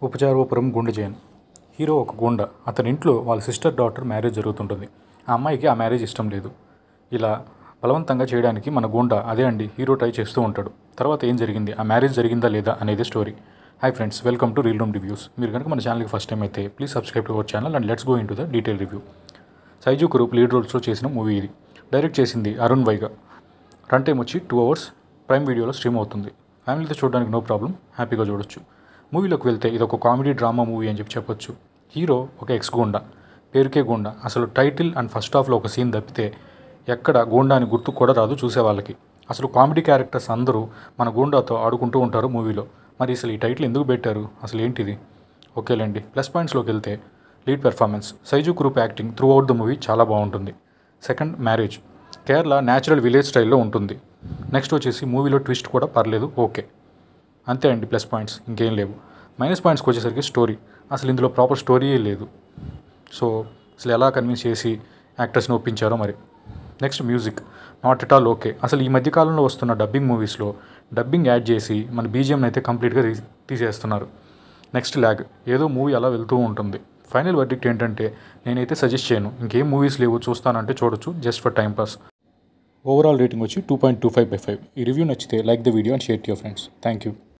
ఉపచారోపురం గుండె జయన్. హీరో ఒక గూండా. అతని ఇంట్లో వాళ్ళ సిస్టర్ డాటర్ మ్యారేజ్ జరుగుతుంటుంది. ఆ అమ్మాయికి ఆ మ్యారేజ్ ఇష్టం లేదు. ఇలా బలవంతంగా చేయడానికి మన గూండా అదే అండి హీరో ట్రై చేస్తూ ఉంటాడు. తర్వాత ఏం జరిగింది, ఆ మ్యారేజ్ జరిగిందా లేదా అనేది story. Hi friends, welcome to Reel Room reviews. మీరు కనుక మన ఛానల్కి ఫస్ట్ టైం అయితే please subscribe to our channel and let's go into the detail review. Saiju Kurup లీడ్ రోల్స్లో చేసిన మూవీ ఇది. డైరెక్ట్ చేసింది అరుణ్ వైగా. రన్ టైం వచ్చి 2 hours. ప్రైమ్ వీడియోలో స్ట్రీమ్ అవుతుంది. ఫ్యామిలీతో చూడడానికి నో ప్రాబ్లం, హ్యాపీగా చూడొచ్చు. మూవీలోకి వెళ్తే ఇది ఒక కామెడీ డ్రామా మూవీ అని చెప్పొచ్చు. హీరో ఒక ఎక్స్ గూండా, పేరుకే గూండా. అసలు టైటిల్ అండ్ ఫస్ట్ హాఫ్లో ఒక సీన్ తప్పితే ఎక్కడ గూండా అని గుర్తు కూడా రాదు చూసే వాళ్ళకి. అసలు కామెడీ క్యారెక్టర్స్ అందరూ మన గూండాతో ఆడుకుంటూ ఉంటారు మూవీలో. మరి అసలు ఈ టైటిల్ ఎందుకు పెట్టారు, అసలు ఏంటిది? ఓకేలేండి. ప్లస్ పాయింట్స్లోకి వెళ్తే lead performance, size group acting through out the movie చాలా బాగుంటుంది. Second, marriage Kerala natural village స్టైల్లో ఉంటుంది. నెక్స్ట్ వచ్చేసి మూవీలో ట్విస్ట్ కూడా పర్లేదు, ఓకే. అంతే అండి ప్లస్ పాయింట్స్, ఇంకేం లేవు. మైనస్ పాయింట్స్కి వచ్చేసరికి స్టోరీ. అసలు ఇందులో ప్రాపర్ స్టోరీయే లేదు. సో అసలు ఎలా కన్విన్స్ చేసి యాక్టర్స్ని ఒప్పించారో మరి. Next music, not at all okay. అసలు ఈ మధ్యకాలంలో వస్తున్న డబ్బింగ్ మూవీస్లో డబ్బింగ్ యాడ్ చేసి మన బీజిఎంని అయితే కంప్లీట్గా తీసేస్తున్నారు. నెక్స్ట్ ల్యాగ్, ఏదో మూవీ అలా వెళ్తూ ఉంటుంది. ఫైనల్ వర్డిక్ట్ ఏంటంటే నేనైతే సజెస్ట్ చేయను. ఇంకేం మూవీస్ లేవు చూస్తానంటే చూడొచ్చు, just for time pass. Overall rating వచ్చి 2.25/5. ఈ రివ్యూ నచ్చితే like the video and share to your friends. Thank you.